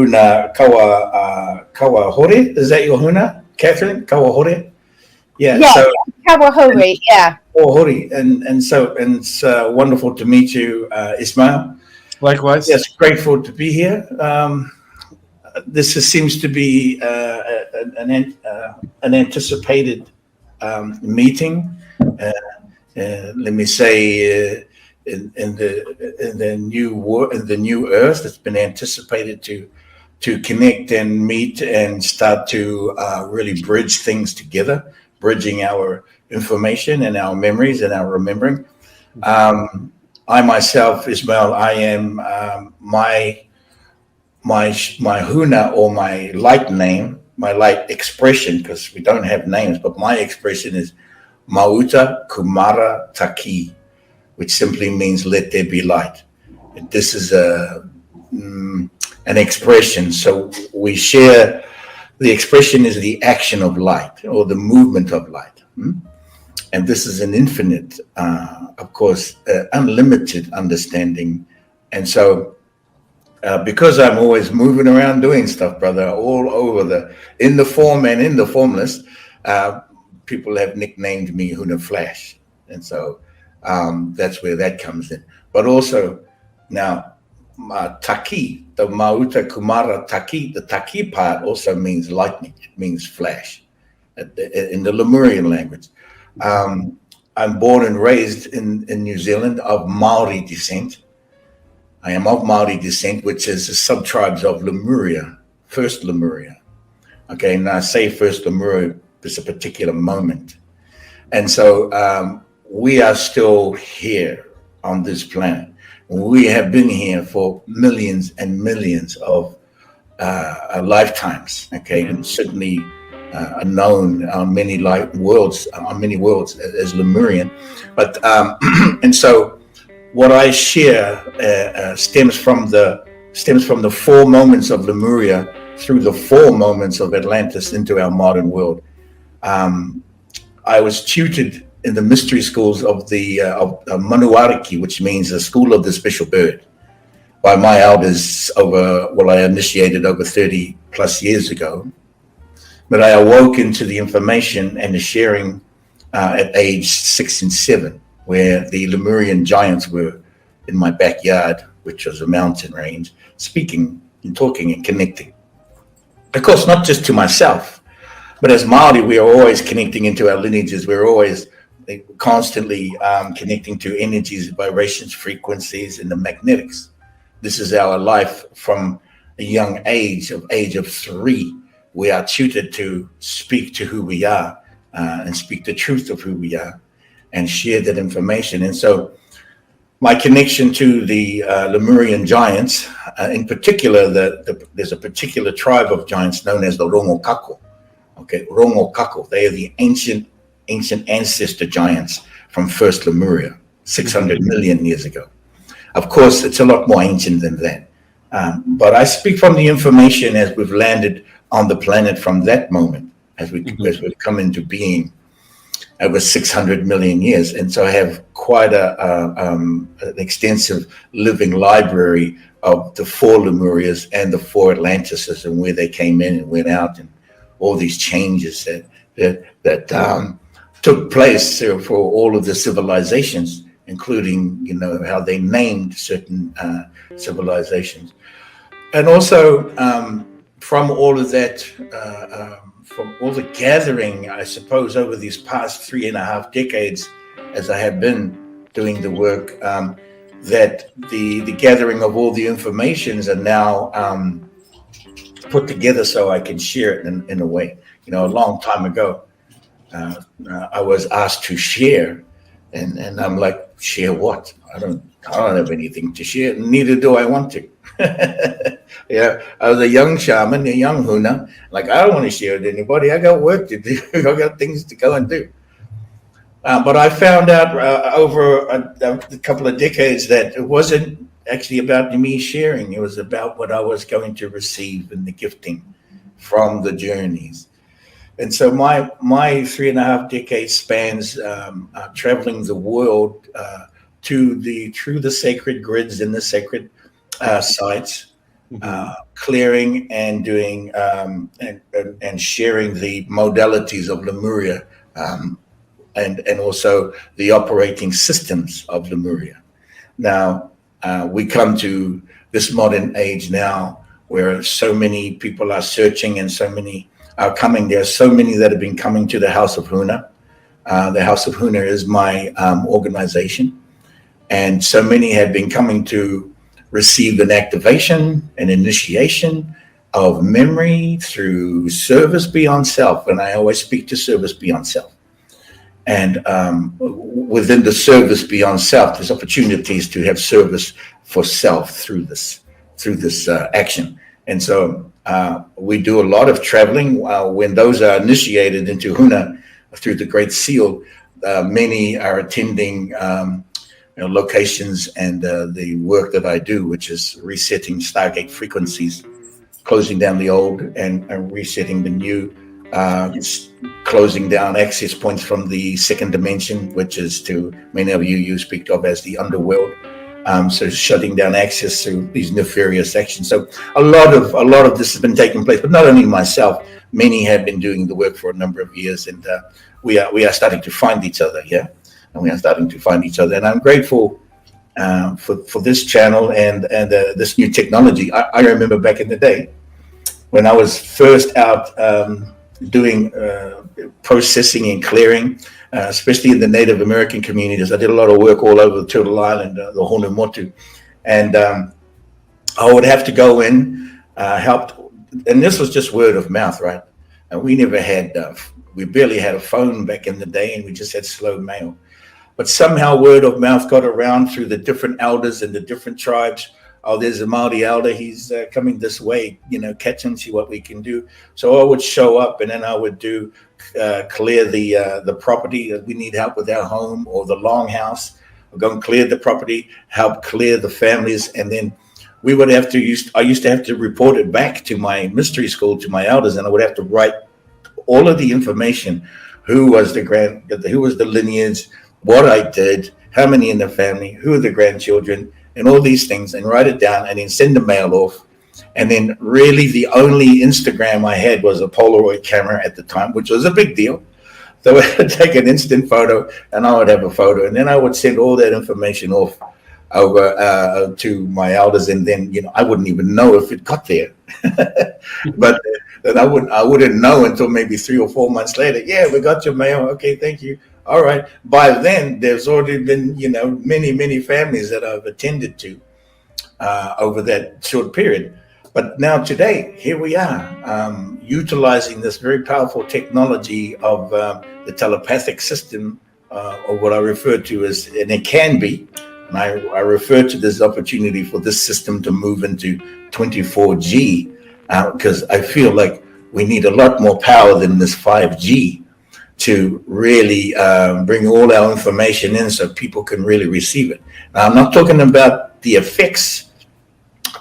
Huna Kawahore. Is that your Huna, Catherine? Kawahore? Yeah, Yeah, so Kawahori, yeah. Kawahore. And it's wonderful to meet you, Ismael. Likewise. Yes, grateful to be here. Seems to be an anticipated meeting. Let me say, in the new Earth, it's been anticipated to connect and meet and start to really bridge things together, bridging our information and our memories and our remembering. I myself, Ismail, I am my huna, or my light name, my light expression, because we don't have names, but my expression is Mauta Kumara Taki, which simply means let there be light. And this is an expression. So we share, the expression is the action of light or the movement of light. And this is an infinite, of course, unlimited understanding. And so because I'm always moving around doing stuff, brother, all over in the form and in the formless, people have nicknamed me Huna Flash. And so that's where that comes in. But also now, Taki, the Mauta Kumara Taki, the Taki part also means lightning. It means flash in the Lemurian language. I'm born and raised in New Zealand of Maori descent. I am of Maori descent, which is the sub-tribes of Lemuria, first Lemuria. Okay, and I say first Lemuria, it's a particular moment. And so we are still here on this planet. We have been here for millions and millions of lifetimes, okay, and certainly are known on many worlds as Lemurian. But and so what I share stems from the 4 moments of Lemuria through the 4 moments of Atlantis into our modern world. I was tutored in the mystery schools of the Manuariki, which means the school of the special bird, by my elders I initiated over 30 plus years ago. But I awoke into the information and the sharing at age 6 and 7, where the Lemurian giants were in my backyard, which was a mountain range, speaking and talking and connecting. Of course, not just to myself, but as Maori, we are always connecting into our lineages. We're always constantly connecting to energies, vibrations, frequencies, and the magnetics. This is our life from a young age of 3. We are tutored to speak to who we are and speak the truth of who we are and share that information. And so my connection to the Lemurian giants, in particular, there's a particular tribe of giants known as the Rongo-Kako. Okay, Rongo-Kako, they are the ancient ancestor giants from first Lemuria, 600 million years ago. Of course, it's a lot more ancient than that. But I speak from the information as we've landed on the planet from that moment, as we've come into being over 600 million years. And so I have quite an extensive living library of the 4 Lemurias and the 4 Atlantises and where they came in and went out and all these changes that took place for all of the civilizations, including, how they named certain civilizations. And also from all of that, from all the gathering, I suppose, over these past 3.5 decades, as I have been doing the work, that the gathering of all the informations are now put together so I can share it in a way. A long time ago, I was asked to share, and I'm like, share what? I don't have anything to share. Neither do I want to. Yeah, I was a young shaman, a young huna. Like, I don't want to share with anybody. I got work to do. I got things to go and do. But I found out over a couple of decades that it wasn't actually about me sharing. It was about what I was going to receive in the gifting from the journeys. And so my 3.5 decades spans traveling the world through the sacred grids and the sacred sites, clearing and doing and sharing the modalities of Lemuria, and also the operating systems of Lemuria. Now, we come to this modern age now where so many people are searching and so many are coming. There are so many that have been coming to the House of Huna. The House of Huna is my organization. And so many have been coming to receive an activation, an initiation of memory through service beyond self. And I always speak to service beyond self. And within the service beyond self, there's opportunities to have service for self through this action. And so we do a lot of traveling. When those are initiated into Huna through the Great Seal, many are attending locations and the work that I do, which is resetting Stargate frequencies, closing down the old and resetting the new, closing down access points from the second dimension, which is to many of you speak of as the underworld. So shutting down access to these nefarious actions. So a lot of this has been taking place, but not only myself, many have been doing the work for a number of years, and we are starting to find each other. Yeah. And we are starting to find each other, and I'm grateful for this channel and this new technology. I remember back in the day when I was first out doing processing and clearing, especially in the Native American communities. I did a lot of work all over the Turtle Island, the Honumotu, and I would have to go in, help, and this was just word of mouth, right? And we never had, we barely had a phone back in the day, and we just had slow mail. But somehow word of mouth got around through the different elders and the different tribes. Oh, there's a Maori elder. He's coming this way, catch him, see what we can do. So I would show up, and then I would do clear the property. We need help with our home or the longhouse. We're going to clear the property, help clear the families. And then we would have to I used to have to report it back to my mystery school, to my elders, and I would have to write all of the information. Who was the lineage, what I did, how many in the family, who are the grandchildren, and all these things, and write it down, and then send the mail off. And then really the only Instagram I had was a Polaroid camera at the time, which was a big deal. So I would take an instant photo, and I would have a photo, and then I would send all that information off over to my elders, and then I wouldn't even know if it got there. But then I wouldn't know until maybe 3 or 4 months later. Yeah, we got your mail. Okay, thank you. All right. By then, there's already been, many families that I've attended to over that short period. But now today, here we are, utilizing this very powerful technology of the telepathic system, or what I refer to as, and it can be, and I refer to this opportunity for this system to move into 24G, because I feel like we need a lot more power than this 5G. To really bring all our information in so people can really receive it. Now, I'm not talking about the effects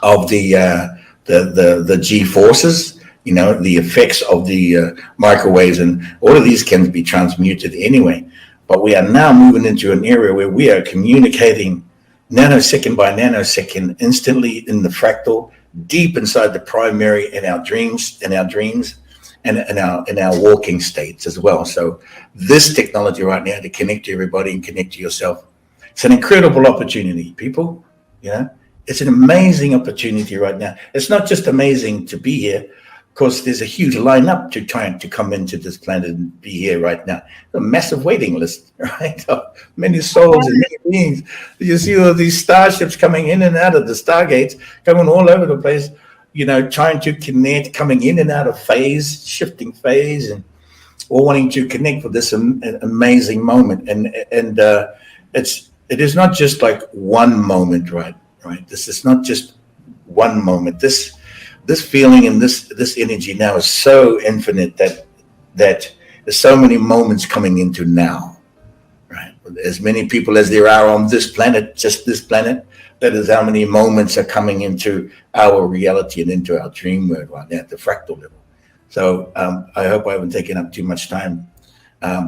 of the G forces, the effects of the microwaves, and all of these can be transmuted anyway. But we are now moving into an area where we are communicating nanosecond by nanosecond, instantly in the fractal, deep inside the primary in our dreams, and in our walking states as well. So this technology right now to connect to everybody and connect to yourself, it's an incredible opportunity, people. It's an amazing opportunity right now. It's not just amazing to be here, because there's a huge lineup to trying to come into this planet and be here right now. A massive waiting list, right? Of many souls and many beings. You see all these starships coming in and out of the stargates, coming all over the place. Trying to connect, coming in and out of phase, shifting phase, and all wanting to connect for this amazing moment. And it is not just like one moment, right? This is not just one moment. This feeling and this energy now is so infinite that there's so many moments coming into now, right? As many people as there are on this planet, just this planet. That is how many moments are coming into our reality and into our dream world right now at the fractal level. So I hope I haven't taken up too much time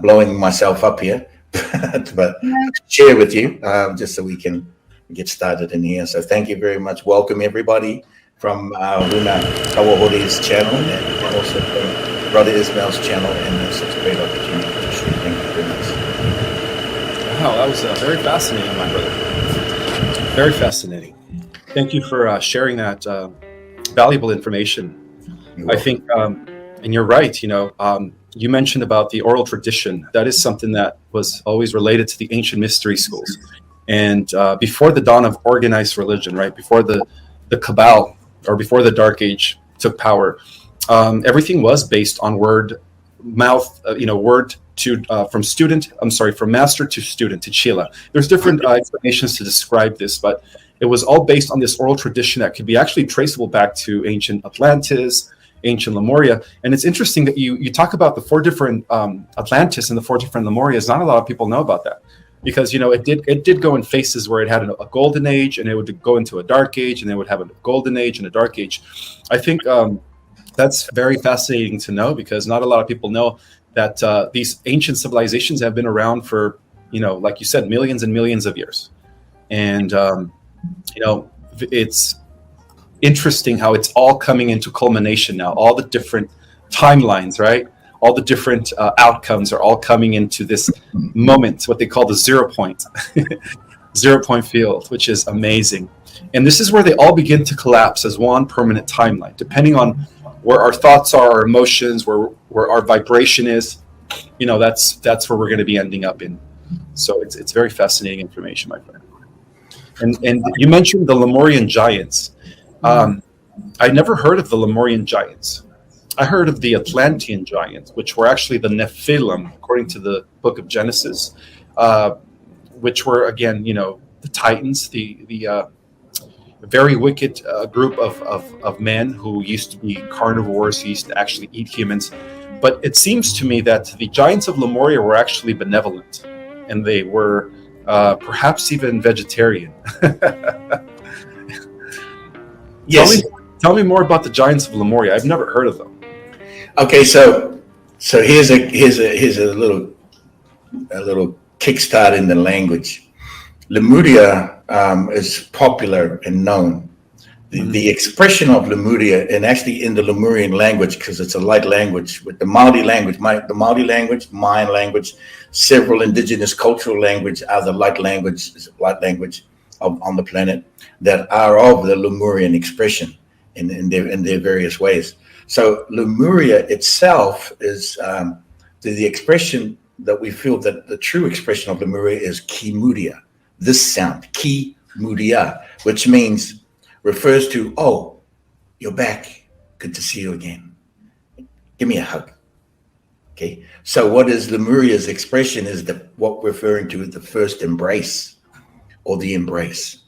blowing myself up here, but share with you just so we can get started in here. So thank you very much. Welcome everybody. from Runa Kawahori's channel and also from Brother Ismail's channel, and it's such a great opportunity to share. Thank you very much. Wow, that was very fascinating, my brother. Very fascinating. Thank you for sharing that valuable information. I think, and you're right, you mentioned about the oral tradition. That is something that was always related to the ancient mystery schools. And before the dawn of organized religion, right, before the Cabal, or before the Dark Age took power, everything was based on word to from master to student, to Chila. There's different explanations to describe this, but it was all based on this oral tradition that could be actually traceable back to ancient Atlantis, ancient Lemuria. And it's interesting that you talk about the 4 different Atlantis and the 4 different Lemurias. Not a lot of people know about that, because it did go in phases where it had a golden age, and it would go into a dark age, and it would have a golden age and a dark age. I think that's very fascinating to know, because not a lot of people know that these ancient civilizations have been around for, like you said, millions and millions of years. And it's interesting how it's all coming into culmination now. All the different timelines, right? All the different outcomes are all coming into this moment, what they call the 0 point, 0 point field, which is amazing. And this is where they all begin to collapse as one permanent timeline, depending on where our thoughts are, our emotions, where our vibration is. That's where we're going to be ending up in. So it's very fascinating information, my friend. And you mentioned the Lemurian giants. I never heard of the Lemurian giants. I heard of the Atlantean giants, which were actually the Nephilim, according to the book of Genesis, which were, again, the Titans, the very wicked group of men who used to be carnivores, who used to actually eat humans. But it seems to me that the giants of Lemuria were actually benevolent, and they were perhaps even vegetarian. Yes. Tell me more about the giants of Lemuria. I've never heard of them. Okay, so here's a little kickstart in the language. Lemuria is popular and known. The expression of Lemuria, and actually in the Lemurian language, because it's a light language, with the Maori language, Mayan language, several indigenous cultural language are the light language on the planet that are of the Lemurian expression in their various ways. So Lemuria itself is the expression that we feel that the true expression of Lemuria is Kimuria. This sound, Kimuria, which refers to, oh, you're back. Good to see you again. Give me a hug. Okay. So what is Lemuria's expression is what we're referring to as the first embrace, or the embrace.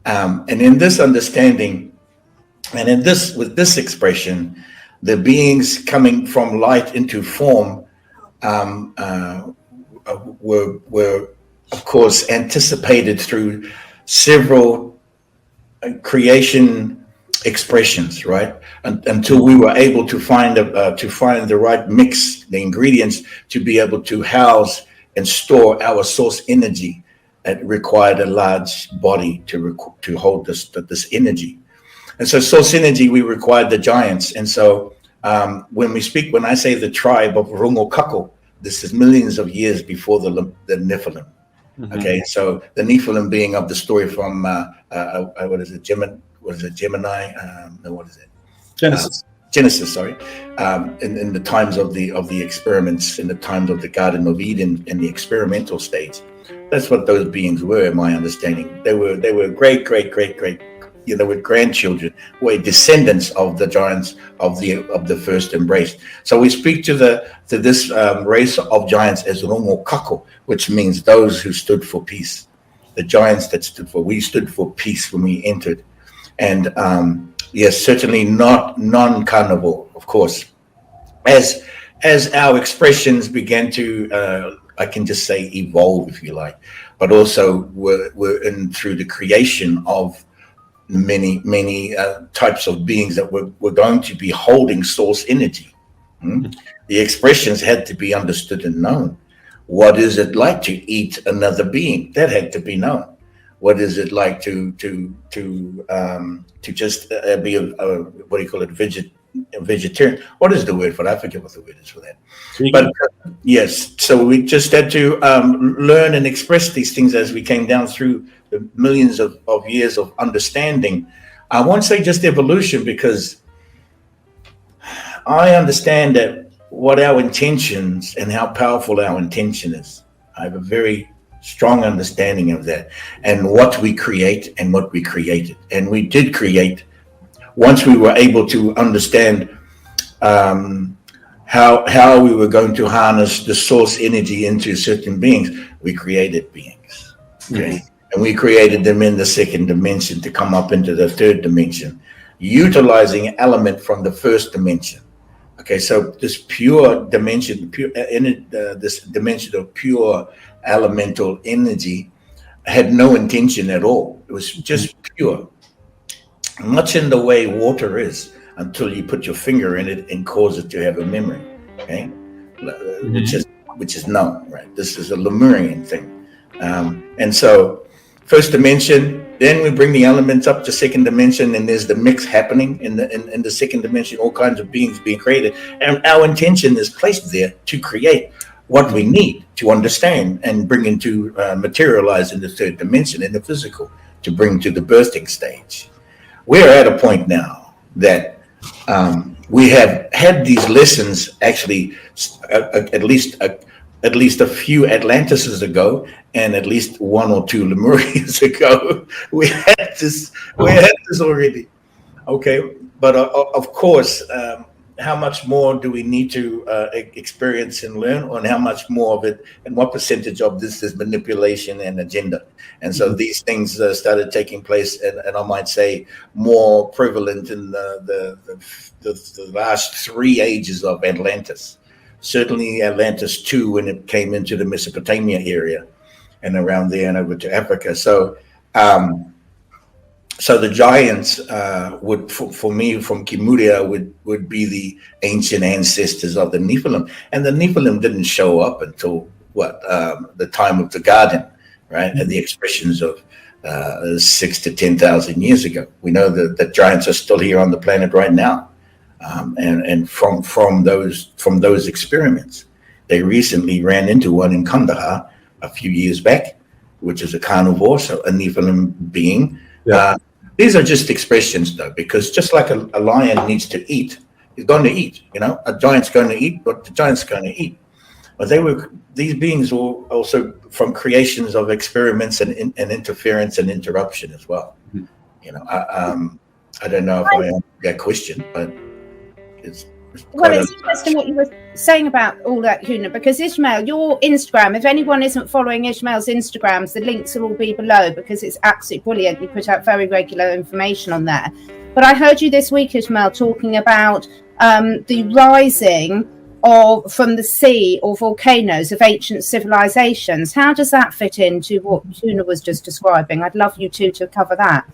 And in this understanding, and with this expression, the beings coming from light into form were of course anticipated through several creation expressions, right? Until we were able to find the right mix, the ingredients to be able to house and store our source energy. It required a large body to hold this energy. And so source energy, we required the giants. And so when I say the tribe of Rongo-Kako, this is millions of years before the Nephilim. Mm-hmm. Okay, so the Nephilim being of the story from Gemini? Genesis, sorry. In the times of the experiments, in the times of the Garden of Eden, in the experimental stage. That's what those beings were, in my understanding. They were great, they were grandchildren, were descendants of the giants of the first embrace. So we speak to this race of giants as Rongo-Kako, which means those who stood for peace. The giants we stood for peace when we entered. And yes, certainly not non-carnivore, of course. As our expressions began to, I can just say, evolve, if you like, but also we're in through the creation of many types of beings that were going to be holding source energy. The expressions had to be understood and known. What is it like to eat another being? That had to be known. What is it like to just be what do you call it, a vegetarian? What is the word for that? I forget what the word is for that. But yes, so we just had to learn and express these things as we came down through the millions of years of understanding. I won't say just evolution, because I understand that what our intentions and how powerful our intention is. I have a very strong understanding of that, and what we create and what we created. And we did create, once we were able to understand how we were going to harness the source energy into certain beings, we created beings. Okay. Mm-hmm. And we created them in the second dimension to come up into the third dimension, utilizing element from the first dimension. Okay, so this pure dimension, this dimension of pure elemental energy had no intention at all. It was just pure, much in the way water is, until you put your finger in it and cause it to have a memory. Okay, which is known, right? This is a Lemurian thing, and so first dimension. Then we bring the elements up to second dimension, and there's the mix happening in the second dimension, all kinds of beings being created. And our intention is placed there to create what we need to understand and bring into materialize in the third dimension, in the physical, to bring to the birthing stage. We're at a point now that we have had these lessons actually at least a few Atlantises ago, and at least one or two Lemurians ago. We had this already. Okay, but of course, how much more do we need to experience and learn, on how much more of it, and what percentage of this is manipulation and agenda? And so these things started taking place, and I might say more prevalent in the last 3 ages of Atlantis. Certainly Atlantis 2, when it came into the Mesopotamia area and around there and over to Africa. So so the giants would, for me, from Kimuria, would be the ancient ancestors of the Nephilim. And the Nephilim didn't show up until the time of the garden, right? And the expressions of 6 to 10,000 years ago. We know that the giants are still here on the planet right now. And from those experiments, they recently ran into one in Kandahar a few years back, which is a carnivore, so a Nephilim being. Yeah. These are just expressions, though, because just like a lion needs to eat, he's going to eat. A giant's going to eat what the giant's going to eat. But these beings were also from creations of experiments and interference and interruption as well. Mm-hmm. I don't know if I answered that question, but. It's interesting what you were saying about all that, Huna, because Ismael, your Instagram, if anyone isn't following Ismael's Instagrams, the links will all be below, because it's absolutely brilliant. You put out very regular information on there. But I heard you this week, Ismael, talking about the rising from the sea or volcanoes of ancient civilizations. How does that fit into what Huna was just describing? I'd love you two to cover that.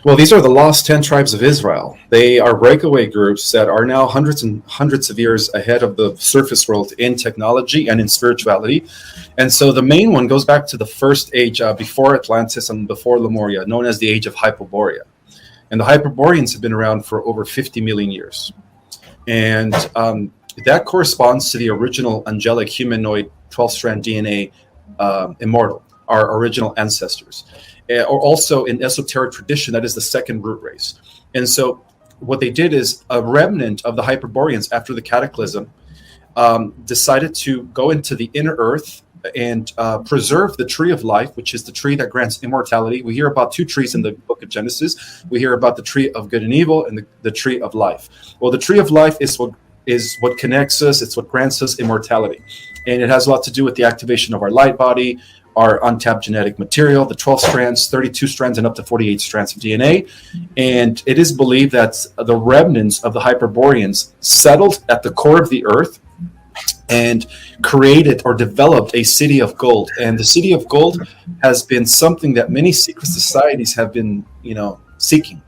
Well, these are the lost 10 tribes of Israel. They are breakaway groups that are now hundreds and hundreds of years ahead of the surface world in technology and in spirituality. And so the main one goes back to the first age before Atlantis and before Lemuria, known as the age of Hyperborea. And the Hyperboreans have been around for over 50 million years. And that corresponds to the original angelic humanoid 12-strand DNA immortal, our original ancestors. Or also in esoteric tradition, that is the second root race. And so what they did is a remnant of the Hyperboreans after the cataclysm decided to go into the inner earth and preserve the tree of life, which is the tree that grants immortality. We hear about 2 trees in the book of Genesis. We hear about the tree of good and evil and the tree of life. Well, the tree of life is what connects us. It's what grants us immortality. And it has a lot to do with the activation of our light body, our untapped genetic material, the 12 strands, 32 strands, and up to 48 strands of DNA. And it is believed that the remnants of the Hyperboreans settled at the core of the earth and created or developed a city of gold. And the city of gold has been something that many secret societies have been, seeking.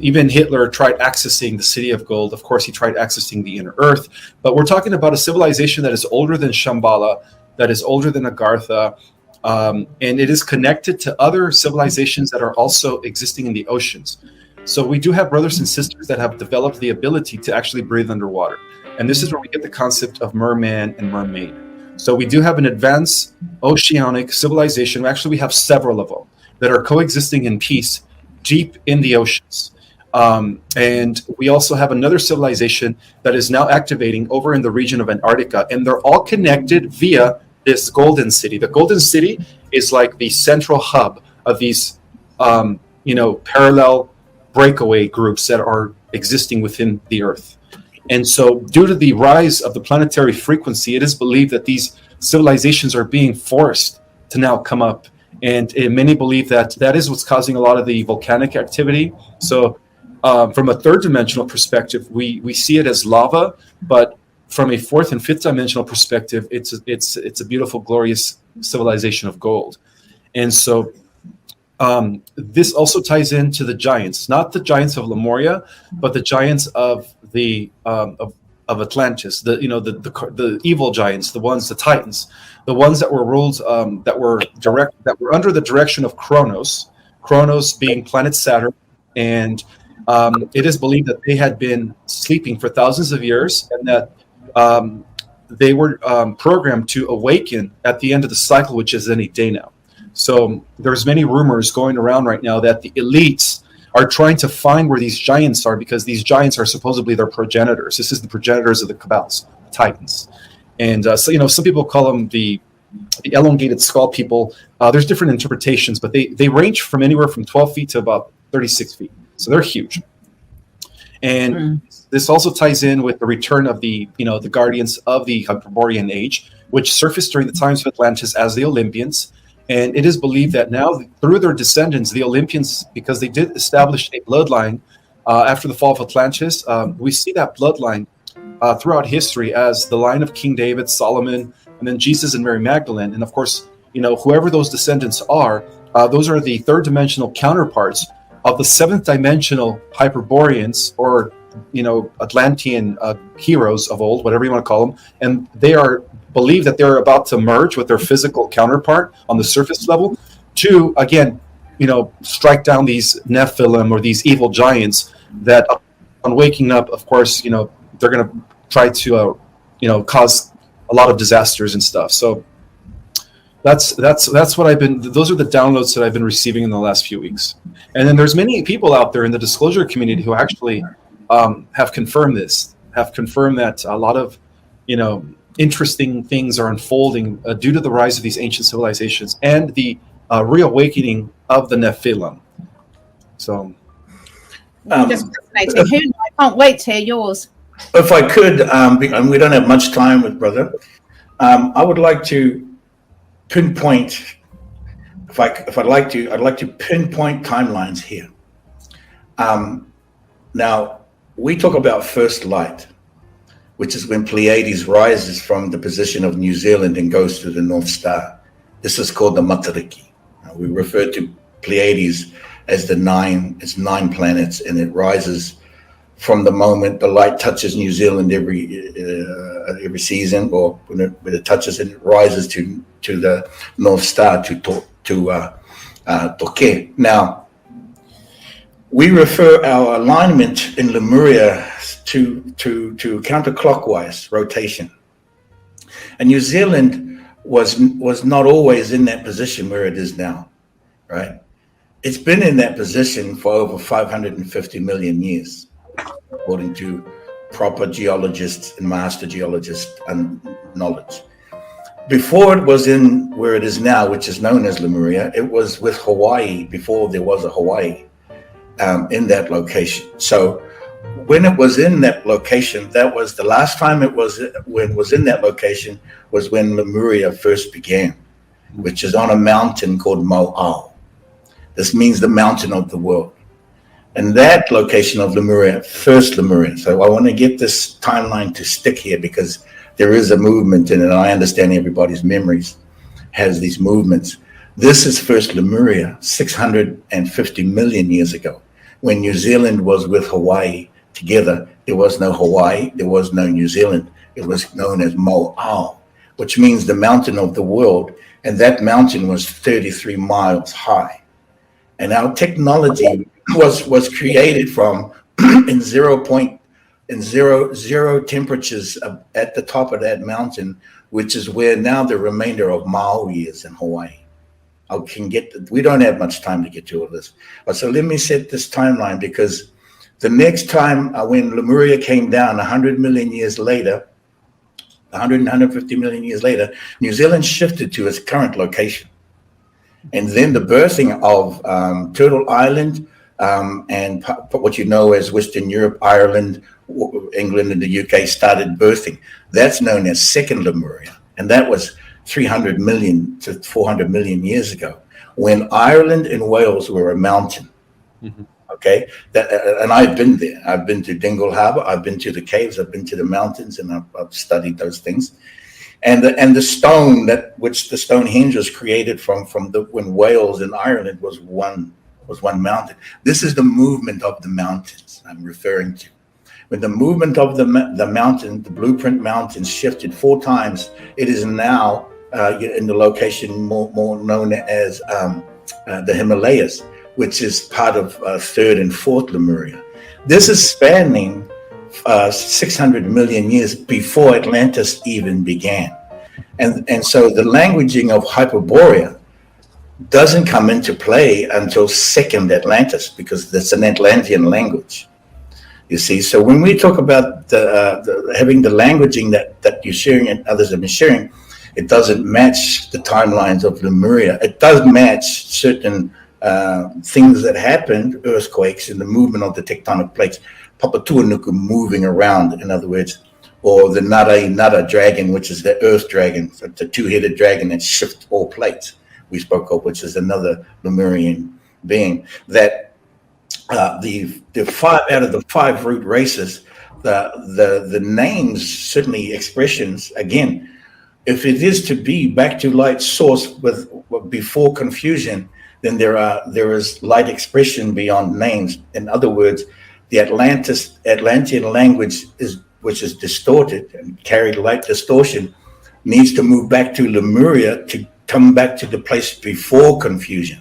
Even Hitler tried accessing the city of gold. Of course, he tried accessing the inner earth. But we're talking about a civilization that is older than Shambhala, that is older than Agartha, and it is connected to other civilizations that are also existing in the oceans. So we do have brothers and sisters that have developed the ability to actually breathe underwater. And this is where we get the concept of merman and mermaid. So we do have an advanced oceanic civilization. Actually, we have several of them that are coexisting in peace deep in the oceans. And we also have another civilization that is now activating over in the region of Antarctica. And they're all connected via this Golden City. The Golden City is like the central hub of these, parallel breakaway groups that are existing within the Earth. And so due to the rise of the planetary frequency, it is believed that these civilizations are being forced to now come up. And many believe that that is what's causing a lot of the volcanic activity. So from a third dimensional perspective, we see it as lava, but from a fourth and fifth dimensional perspective, it's a beautiful, glorious civilization of gold. And so this also ties into the giants, not the giants of Lemuria, but the giants of the of Atlantis, the evil giants, the Titans, the ones that were ruled that were under the direction of Kronos being planet Saturn, and it is believed that they had been sleeping for thousands of years, and that they were programmed to awaken at the end of the cycle, which is any day now. So there's many rumors going around right now that the elites are trying to find where these giants are, because these giants are supposedly their progenitors. This is the progenitors of the Cabals, the Titans. And so, some people call them the elongated skull people. There's different interpretations, but they range from anywhere from 12 feet to about 36 feet. So they're huge. And this also ties in with the return of the guardians of the Hyperborean age, which surfaced during the times of Atlantis as the Olympians. And it is believed that now, through their descendants, the Olympians, because they did establish a bloodline after the fall of Atlantis, we see that bloodline throughout history as the line of King David, Solomon, and then Jesus and Mary Magdalene. And of course, whoever those descendants are, those are the third dimensional counterparts of the seventh dimensional Hyperboreans, or Atlantean heroes of old, whatever you want to call them. And they are believe that they're about to merge with their physical counterpart on the surface level to, again, strike down these Nephilim, or these evil giants that, on waking up, of course, they're going to try to, cause a lot of disasters and stuff. So that's what those are the downloads that I've been receiving in the last few weeks. And then there's many people out there in the disclosure community who actually have confirmed that a lot of, interesting things are unfolding due to the rise of these ancient civilizations and the reawakening of the Nephilim. So, just fascinating. I can't wait to hear yours. If I could, and we don't have much time with brother, I would like to pinpoint. I'd like to pinpoint timelines here. Now, we talk about first light, which is when Pleiades rises from the position of New Zealand and goes to the North Star. This is called the Matariki. We refer to Pleiades as it's 9 planets, and it rises from the moment the light touches New Zealand every season, or when it touches it rises to the North Star, to Toke. Now, we refer our alignment in Lemuria to counterclockwise rotation, and New Zealand was not always in that position where it is now, right? It's been in that position for over 550 million years, according to proper geologists and master geologists and knowledge. Before it was in where it is now, which is known as Lemuria, it was with Hawaii before there was a Hawaii. In that location. So when it was in that location, that was the last time it was in that location, was when Lemuria first began, which is on a mountain called Mo'au. This means the mountain of the world. And that location of Lemuria, first Lemuria. So I want to get this timeline to stick here, because there is a movement in it. And I understand everybody's memories has these movements. This is first Lemuria, 650 million years ago. When New Zealand was with Hawaii together, there was no Hawaii, there was no New Zealand. It was known as Mo'au, which means the mountain of the world. And that mountain was 33 miles high. And our technology was created from in zero temperatures at the top of that mountain, which is where now the remainder of Maui is in Hawaii. We don't have much time to get to all this. So let me set this timeline, because the next time when Lemuria came down 100 million years later, 150 million years later, New Zealand shifted to its current location. And then the birthing of Turtle Island and what you know as Western Europe, Ireland, England, and the UK started birthing. That's known as Second Lemuria. And that was 300 million to 400 million years ago, when Ireland and Wales were a mountain. Mm-hmm. Okay, and I've been there. I've been to Dingle Harbour. I've been to the caves. I've been to the mountains, and I've studied those things. And the stone which the Stonehenge was created from when Wales and Ireland was one mountain. This is the movement of the mountains I'm referring to. When the movement of the mountain, the blueprint mountains, shifted 4 times, it is now in the location more known as the Himalayas, which is part of 3rd and 4th Lemuria. This is spanning 600 million years before Atlantis even began. And so the languaging of Hyperborea doesn't come into play until second Atlantis, because that's an Atlantean language. You see, so when we talk about having the languaging that you're sharing and others have been sharing, it doesn't match the timelines of Lemuria. It does match certain things that happened, earthquakes and the movement of the tectonic plates, Papatuanuku moving around, in other words, or the Nara dragon, which is the earth dragon, the 2-headed dragon that shifts all plates we spoke of, which is another Lemurian being. That the 5 out of the 5 root races, the names, certainly expressions, again, if it is to be back to light source with before confusion, then there is light expression beyond names. In other words, the Atlantean language which is distorted and carried light distortion, needs to move back to Lemuria to come back to the place before confusion.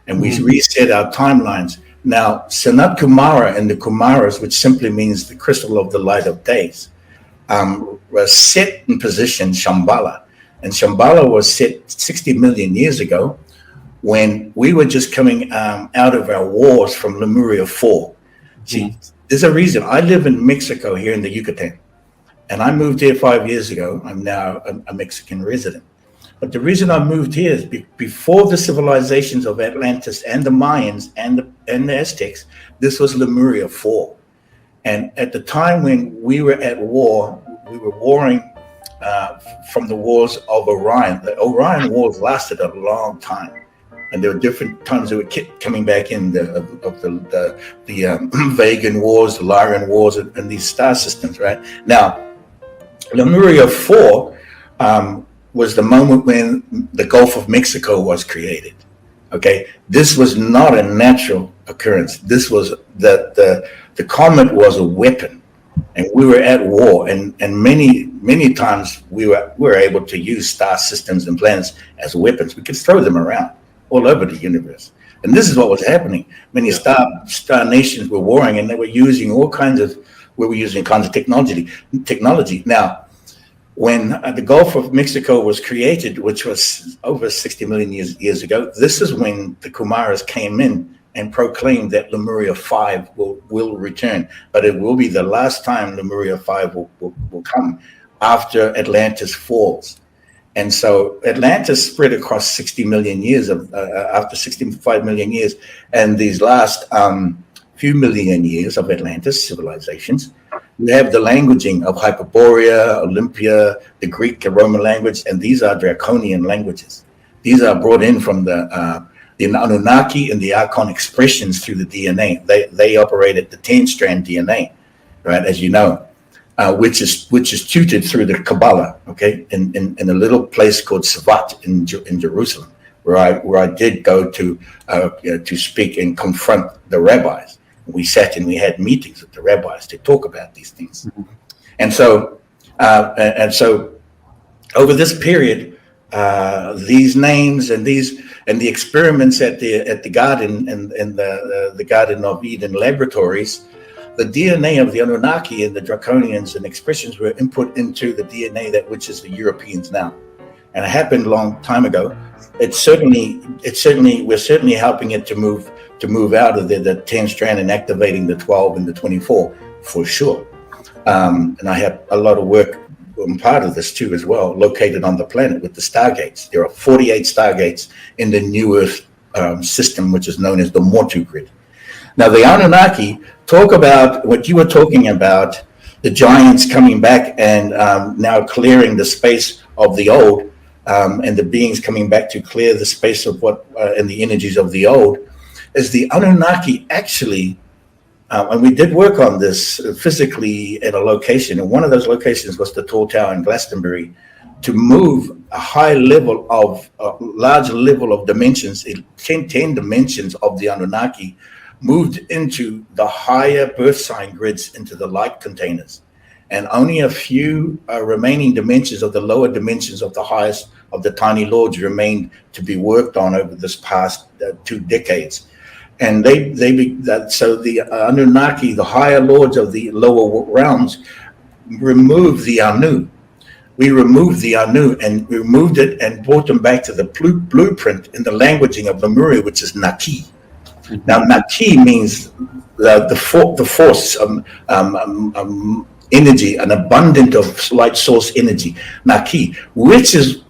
And we reset our timelines. Now, Sanat Kumara and the Kumaras, which simply means the crystal of the light of days, was set in position Shambhala. And Shambhala was set 60 million years ago, when we were just coming out of our wars from Lemuria 4. See, there's a reason. I live in Mexico here in the Yucatan, and I moved here 5 years ago. I'm now a Mexican resident. But the reason I moved here is before the civilizations of Atlantis and the Mayans and the Aztecs, this was Lemuria 4. And at the time when we were at war, we were warring from the wars of Orion. The Orion wars lasted a long time. And there were different times that were coming back in the Vegan wars, the Lyran wars, and these star systems, right? Now, Lemuria 4 was the moment when the Gulf of Mexico was created. Okay, this was not a natural occurrence. This was the comet was a weapon, and we were at war. And many times we were able to use star systems and planets as weapons. We could throw them around all over the universe. And this is what was happening. Many star nations were warring, and they were using kinds of technology. Now, when the Gulf of Mexico was created, which was over 60 million years ago, this is when the Kumaras came in and proclaimed that Lemuria 5 will return. But it will be the last time Lemuria 5 will come after Atlantis falls. And so Atlantis spread across 60 million years after 65 million years. And these last few million years of Atlantis civilizations, we have the languaging of Hyperborea, Olympia, the Greek and Roman language, and these are draconian languages. These are brought in from the Anunnaki and the Archon expressions through the DNA. They operate at the 10-strand DNA, right, as you know. Which is tutored through the Kabbalah, okay, in a little place called Savat in Jerusalem, where I did go to speak and confront the rabbis. We sat and we had meetings with the rabbis to talk about these things, and so over this period, these names and the experiments at the Garden and the Garden of Eden laboratories, the DNA of the Anunnaki and the Draconians and expressions were input into the DNA that which is the Europeans now, and it happened a long time ago. We're certainly helping it to move out of the 10 strand and activating the 12 and the 24 for sure. And I have a lot of work. I'm part of this too as well, located on the planet with the stargates. There are 48 stargates in the New Earth system, which is known as the Mortu grid. Now, the Anunnaki talk about what you were talking about, the giants coming back and now clearing the space of the old, and the beings coming back to clear the space of what and the energies of the old, is the Anunnaki actually, and we did work on this physically at a location, and one of those locations was the Tall Tower in Glastonbury, to move a high level of, large level of dimensions, 10 dimensions of the Anunnaki, moved into the higher birth sign grids, into the light containers. And only a few remaining dimensions of the lower dimensions of the highest of the tiny lords remained to be worked on over this past 2 decades. And so the Anunnaki, the higher lords of the lower realms, removed the Anu. We removed the Anu and removed it and brought them back to the blueprint in the languaging of Lemuria, which is Naki. Now, Naki means the force, energy, an abundant of light source energy, Naki, which is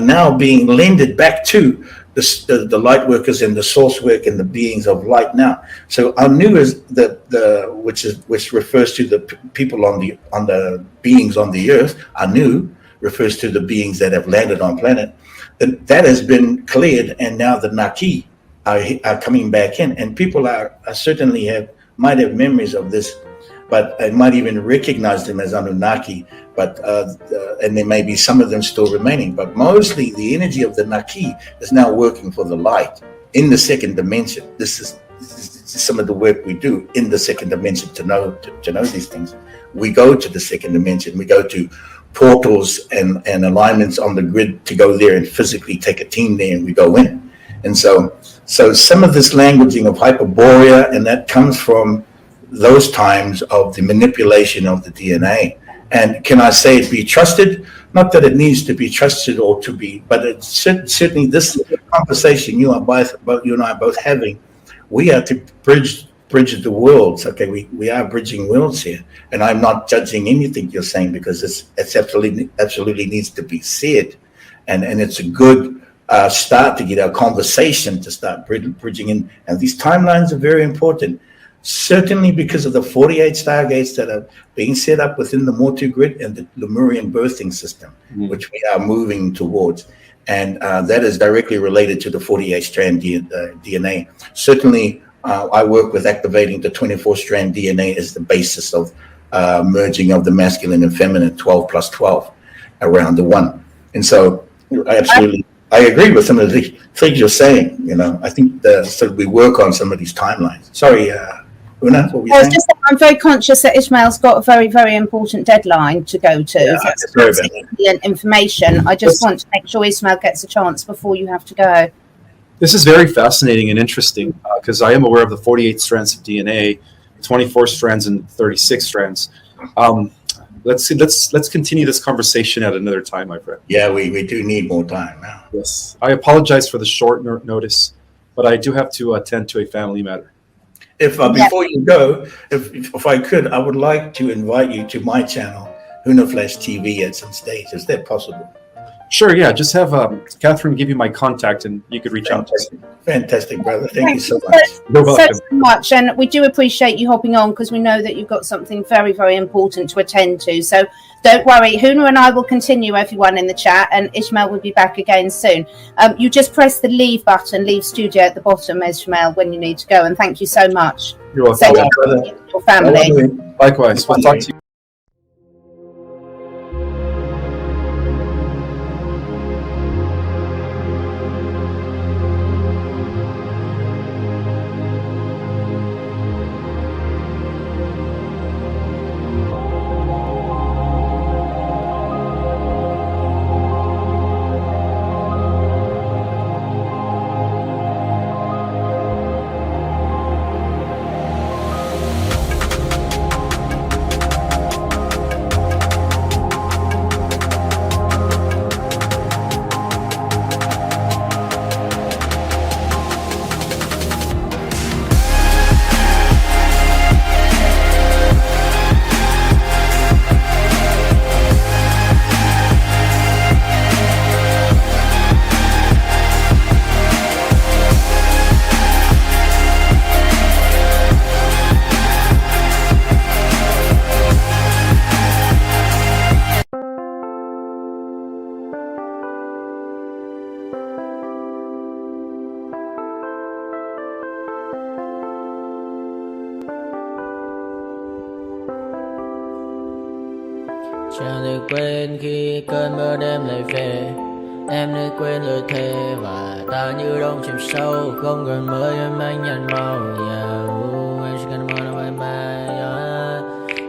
now being lended back to the light workers and the source work and the beings of light now. So Anu is which refers to the people on the beings on the earth. Anu refers to the beings that have landed on planet. That has been cleared, and now the Naki are coming back in, and people are certainly might have memories of this, but I might even recognize them as Anunnaki, but and there may be some of them still remaining, but mostly the energy of the Naki is now working for the light in the second dimension. This is some of the work we do in the second dimension to know these things. We go to the second dimension, we go to portals and alignments on the grid to go there and physically take a team there, and we go in. And so some of this languaging of Hyperborea, and that comes from those times of the manipulation of the DNA. And can I say it be trusted? Not that it needs to be trusted or to be, but it's certainly this conversation you and I are both having. We are to bridge the worlds. Okay, we are bridging worlds here, and I'm not judging anything you're saying, because it's absolutely needs to be said, and it's a good start to get our conversation to start bridging in. And these timelines are very important. Certainly because of the 48 stargates that are being set up within the Mortu grid and the Lemurian birthing system, which we are moving towards. And that is directly related to the 48-strand DNA. Certainly, I work with activating the 24-strand DNA as the basis of merging of the masculine and feminine, 12 plus 12, around the 1. And so, I agree with some of the things you're saying. I think so we work on some of these timelines. Sorry, Una, what were you saying? I'm very conscious that Ismael's got a very, very important deadline to go to. Yeah, that's brilliant information. I just want to make sure Ismael gets a chance before you have to go. This is very fascinating and interesting, because I am aware of the 48 strands of DNA, 24 strands and 36 strands. Let's continue this conversation at another time, my friend. Yeah, we do need more time now. Yes, I apologize for the short notice, but I do have to attend to a family matter. If before you go, if I could, I would like to invite you to my channel, Huna Flash TV, at some stage. Is that possible? Sure, yeah. Just have Catherine give you my contact, and you could reach out to me. Fantastic, brother. Thank you so much. You're welcome. So much, and we do appreciate you hopping on, because we know that you've got something very, very important to attend to. So don't worry, Huna and I will continue, everyone in the chat, and Ismael will be back again soon. You just press the leave button, leave studio at the bottom, Ismael, when you need to go. And thank you so much. You're welcome. So your family. Likewise. We'll talk to you. Chẳng thể quên khi cơn mưa đêm lại về. Em đã quên lời thề và ta như đông chìm sâu. Không còn mơ em anh nhận màu. Anh chỉ cần mơ đâu em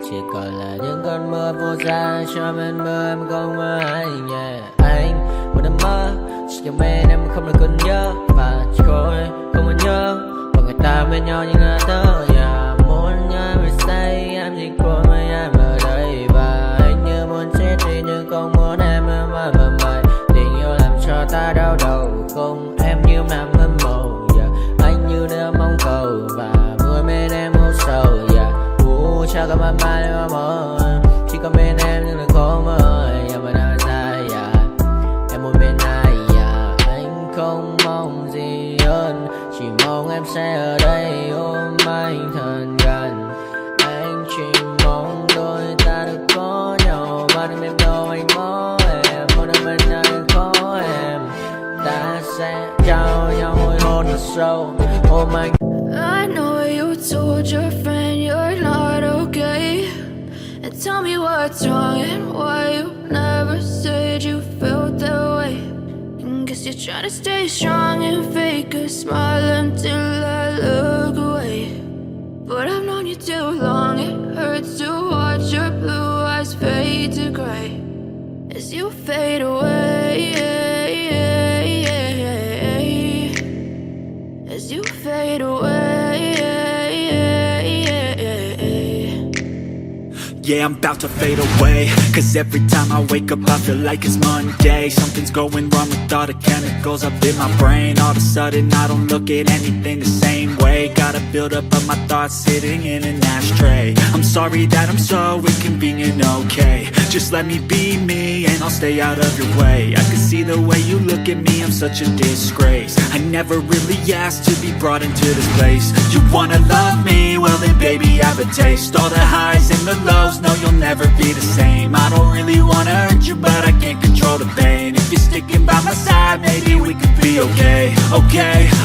chỉ còn là những cơn mưa vô giá. Cho bên mơ em không mơ anh. Anh một đêm mơ chỉ cho bên em không được cần nhớ. Và chỉ thôi không còn nhớ và người ta bên nhau như ngã thơ. Muốn nhớ về say em chỉ còn với em ở đây. Và anh như muốn chết đi nhưng không muốn em mãi mãi. Tình yêu làm cho ta đau đầu. Không em như nằm hâm mộ. Anh như đứa mong cầu và vui bên em hôn sầu. Chắc có mãi mãi mà mơ. Chỉ có bên em nhưng đừng có mơ. Em vẫn đang dài. Em muốn bên ai. Anh không mong gì hơn. Chỉ mong em sẽ ở đây ôm anh thật gần. Anh chỉ mong đôi ta được có nhau. Và đừng em đâu anh có em. Muốn em bên ai có em. Ta sẽ trao nhau môi hôn thật sâu. Ôm anh. I know you told your friend you're not okay. And tell me what's wrong and why you never said you felt that way. And guess you're trying to stay strong and fake a smile until I look away. But I've known you too long, it hurts to watch your blue eyes fade to gray as you fade away. As you fade away. Yeah, I'm about to fade away. Cause every time I wake up I feel like it's Monday. Something's going wrong with all the chemicals up in my brain. All of a sudden I don't look at anything the same way. Gotta build up of my thoughts sitting in an ashtray. I'm sorry that I'm so inconvenient, okay. Just let me be me and I'll stay out of your way. I can see the way you look at me, I'm such a disgrace. I never really asked to be brought into this place. You wanna love me? Well then baby I have a taste. All the highs and the lows, no you'll never be the same. I don't really wanna hurt you but I can't control the pain. If you're sticking by my side maybe we could be okay.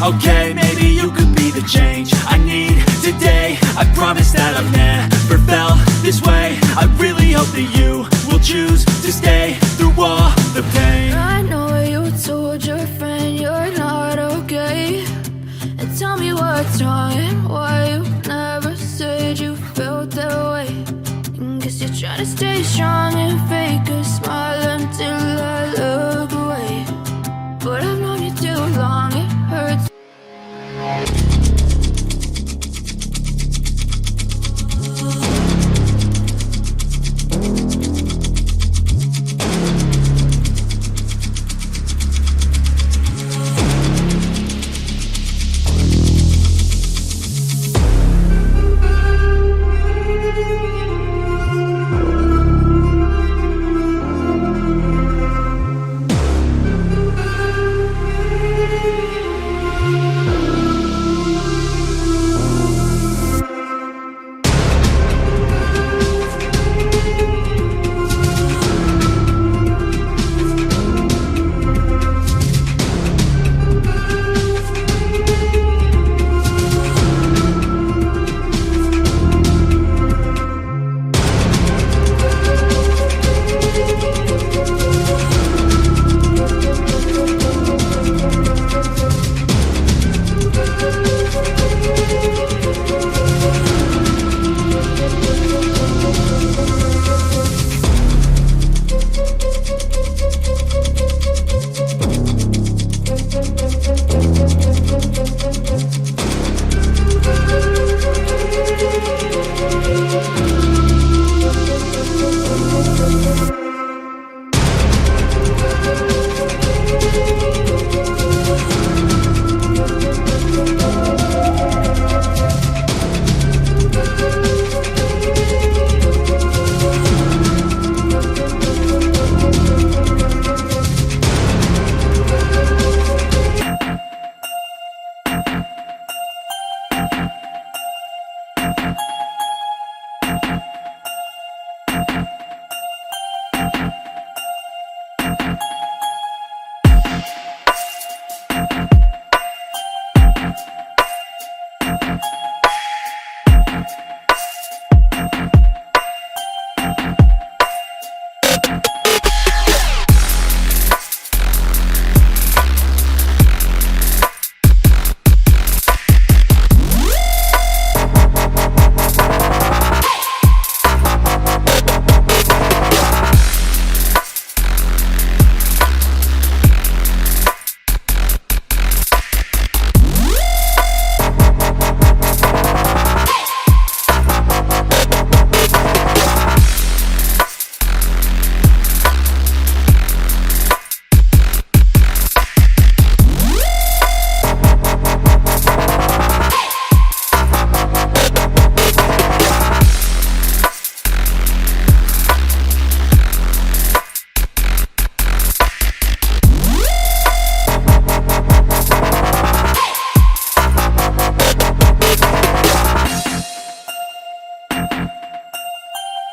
Okay, maybe you could be the change I need today. I promise that I've never felt this way. I really hope that you will choose to stay through all the pain. I know you told your friend you're not okay. And tell me what's wrong and why you never said you felt that way. And guess you're trying to stay strong and fake a smile until I look away. But I've known you too long, it hurts.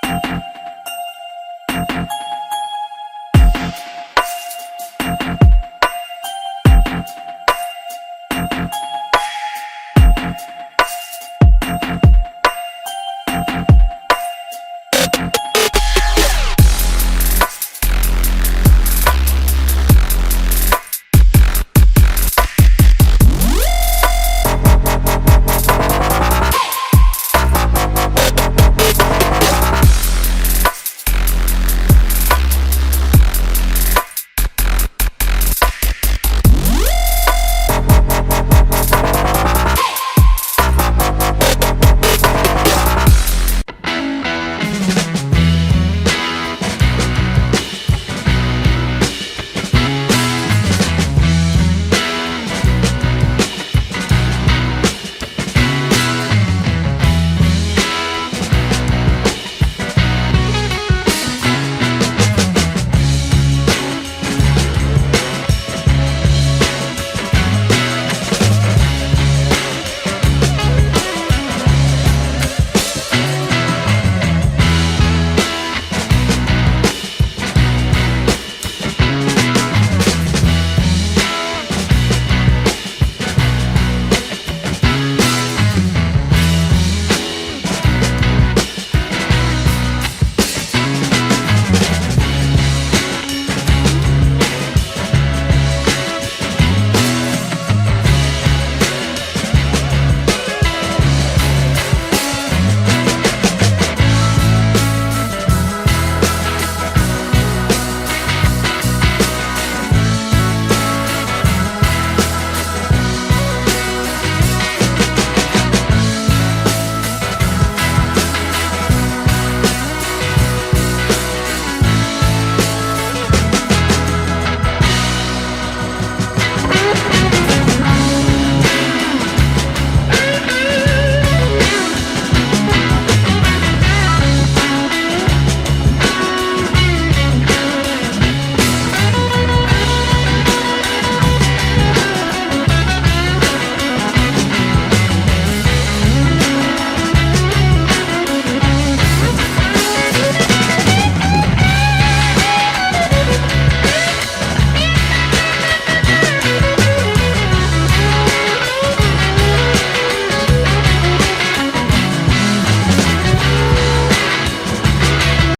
We'll be right back.